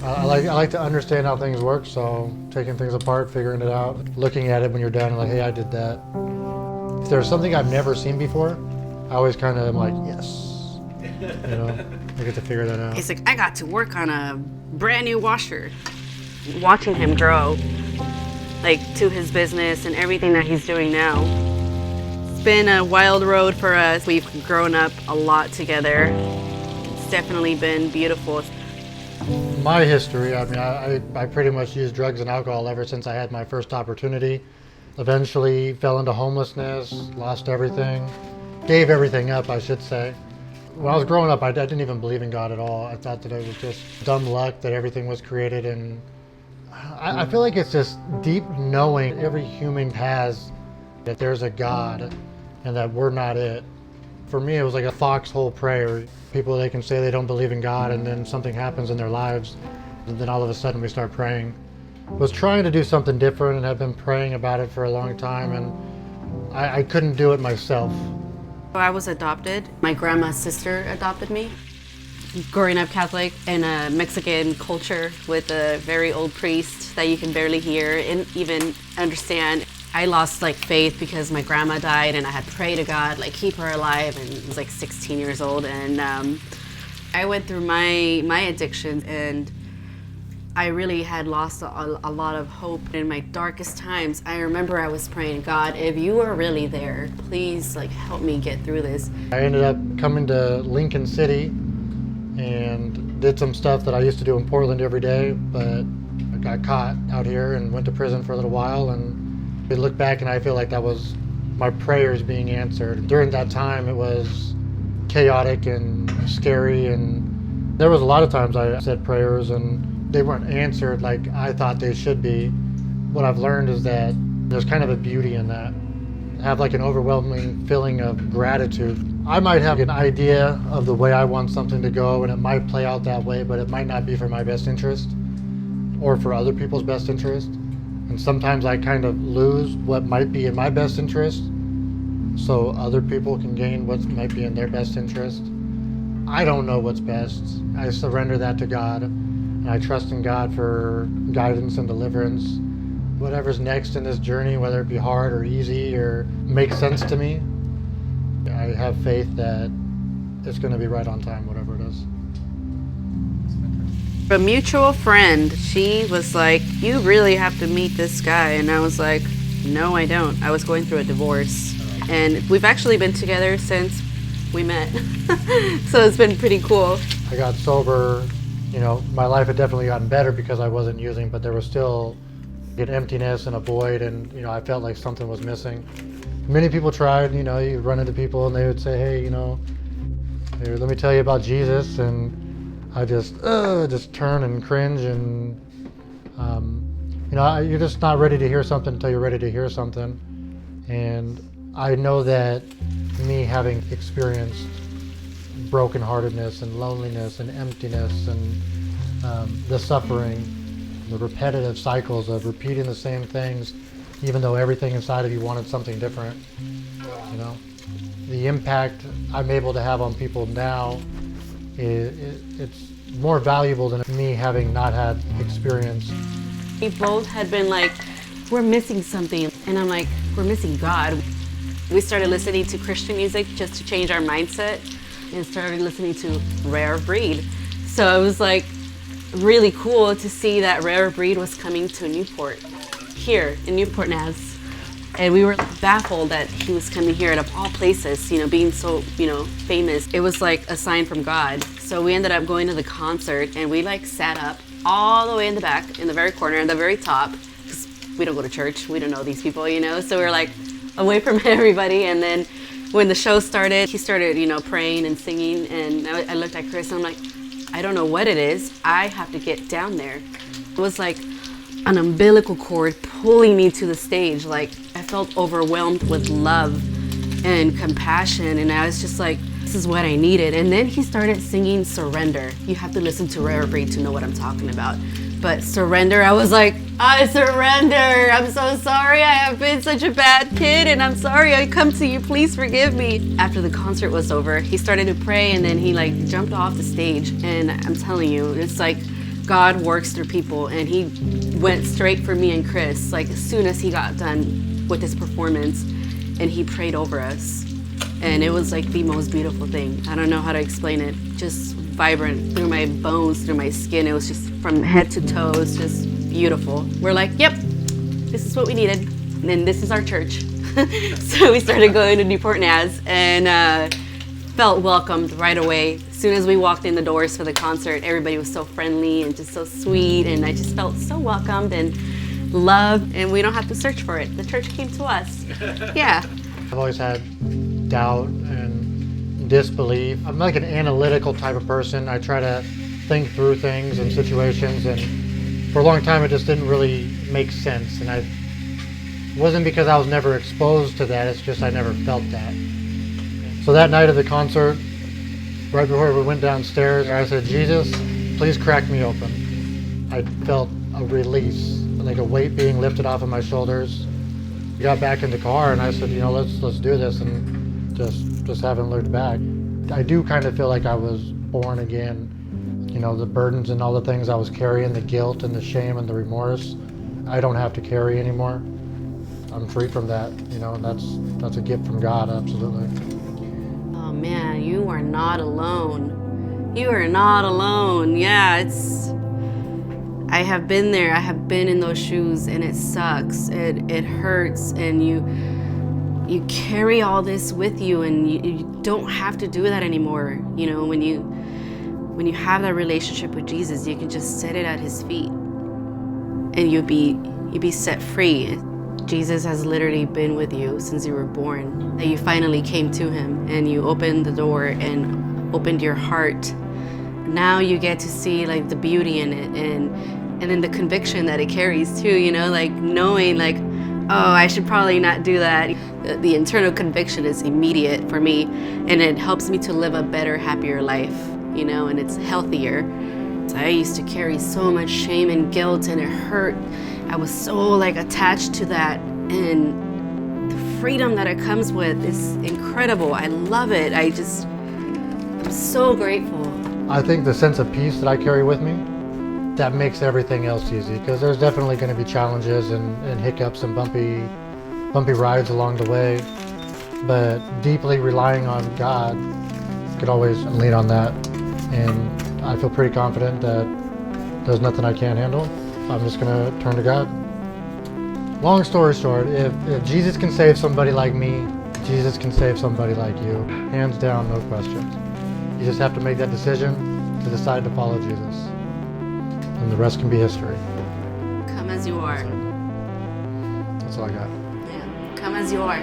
I like to understand how things work, so taking things apart, figuring it out, looking at it when you're done, like, hey, I did that. If there's something I've never seen before, I always kind of am like, yes, you know, I get to figure that out. He's like, I got to work on a brand new washer. Watching him grow, like, to his business and everything that he's doing now. It's been a wild road for us. We've grown up a lot together. It's definitely been beautiful. My history, I mean, I pretty much used drugs and alcohol ever since I had my first opportunity. Eventually fell into homelessness, lost everything, gave everything up, I should say. When I was growing up, I didn't even believe in God at all. I thought that it was just dumb luck that everything was created, and I feel like it's just deep knowing every human has that there's a God and that we're not it. For me, it was like a foxhole prayer. People, they can say they don't believe in God, and then something happens in their lives, and then all of a sudden we start praying. I was trying to do something different and have been praying about it for a long time, and I couldn't do it myself. I was adopted. My grandma's sister adopted me. Growing up Catholic in a Mexican culture with a very old priest that you can barely hear and even understand. I lost like faith because my grandma died, and I had prayed to God, like, keep her alive, and I was like 16 years old. And I went through my addiction, and I really had lost a lot of hope in my darkest times. I remember I was praying, God, if you are really there, please, like, help me get through this. I ended up coming to Lincoln City and did some stuff that I used to do in Portland every day, but I got caught out here and went to prison for a little while. And I look back and I feel like that was my prayers being answered. During that time, it was chaotic and scary, and there was a lot of times I said prayers and they weren't answered like I thought they should be. What I've learned is that there's kind of a beauty in that. Have like an overwhelming feeling of gratitude. I might have an idea of the way I want something to go, and it might play out that way, but it might not be for my best interest or for other people's best interest. And sometimes I kind of lose what might be in my best interest so other people can gain what might be in their best interest. I don't know what's best. I surrender that to God, and I trust in God for guidance and deliverance. Whatever's next in this journey, whether it be hard or easy or makes sense to me, I have faith that it's going to be right on time, whatever it is. A mutual friend, she was like, you really have to meet this guy. And I was like, no, I don't. I was going through a divorce. And we've actually been together since we met. So it's been pretty cool. I got sober, you know, my life had definitely gotten better because I wasn't using, but there was still an emptiness and a void, and, you know, I felt like something was missing. Many people tried, you know, you run into people and they would say, hey, you know, here, let me tell you about Jesus, and I just turn and cringe, and you know, you're just not ready to hear something until you're ready to hear something. And I know that me having experienced brokenheartedness and loneliness and emptiness and the suffering, the repetitive cycles of repeating the same things, even though everything inside of you wanted something different, you know, the impact I'm able to have on people now, it's more valuable than me having not had experience. We both had been like, we're missing something. And I'm like, we're missing God. We started listening to Christian music just to change our mindset, and started listening to RareOfBreed. So it was like really cool to see that RareOfBreed was coming to Newport, here in NewportNaz. And we were baffled that he was coming here out of all places, you know, being so, you know, famous. It was like a sign from God. So we ended up going to the concert, and we like sat up all the way in the back, in the very corner, in the very top, because we don't go to church, we don't know these people, you know, so we were like away from everybody. And then when the show started, he started, you know, praying and singing, and I looked at Chris and I'm like, I don't know what it is, I have to get down there. It was like an umbilical cord pulling me to the stage. Like, I felt overwhelmed with love and compassion, and I was just like, this is what I needed. And then he started singing Surrender. You have to listen to RareOfBreed to know what I'm talking about. But Surrender, I was like, I surrender. I'm so sorry. I have been such a bad kid, and I'm sorry. I come to you. Please forgive me. After the concert was over, he started to pray, and then he like jumped off the stage. And I'm telling you, it's like God works through people, and he went straight for me and Chris, like as soon as he got done with his performance, and he prayed over us. And it was like the most beautiful thing. I don't know how to explain it. Just vibrant through my bones, through my skin. It was just from head to toe, it was just beautiful. We're like, yep, this is what we needed. And then this is our church. So we started going to NewportNaz and felt welcomed right away. As soon as we walked in the doors for the concert, everybody was so friendly and just so sweet, and I just felt so welcomed and loved, and we don't have to search for it. The church came to us. Yeah. I've always had doubt and disbelief. I'm like an analytical type of person. I try to think through things and situations, and for a long time it just didn't really make sense. And it wasn't because I was never exposed to that, it's just I never felt that. So that night of the concert, right before we went downstairs, I said, Jesus, please crack me open. I felt a release, like a weight being lifted off of my shoulders. We got back in the car and I said, let's do this, and just haven't looked back. I do kind of feel like I was born again. The burdens and all the things I was carrying, the guilt and the shame and the remorse, I don't have to carry anymore. I'm free from that, and that's a gift from God, absolutely. Oh man, you are not alone. You are not alone. Yeah, I have been there. I have been in those shoes, and it sucks. It hurts, and you carry all this with you, and you don't have to do that anymore. When you have that relationship with Jesus, you can just set it at his feet, and you'll be set free. Jesus has literally been with you since you were born. That you finally came to him and you opened the door and opened your heart. Now you get to see like the beauty in it, and then the conviction that it carries too, like knowing like, oh, I should probably not do that. The internal conviction is immediate for me, and it helps me to live a better, happier life, and it's healthier. I used to carry so much shame and guilt, and it hurt. I was so like attached to that, and the freedom that it comes with is incredible. I love it. I'm so grateful. I think the sense of peace that I carry with me, that makes everything else easy, because there's definitely going to be challenges and hiccups and bumpy rides along the way, but deeply relying on God, could always lean on that, and I feel pretty confident that there's nothing I can't handle. I'm just going to turn to God. Long story short, if Jesus can save somebody like me, Jesus can save somebody like you. Hands down, no questions. You just have to make that decision to decide to follow Jesus. And the rest can be history. Come as you are. That's all I got. Yeah, come as you are.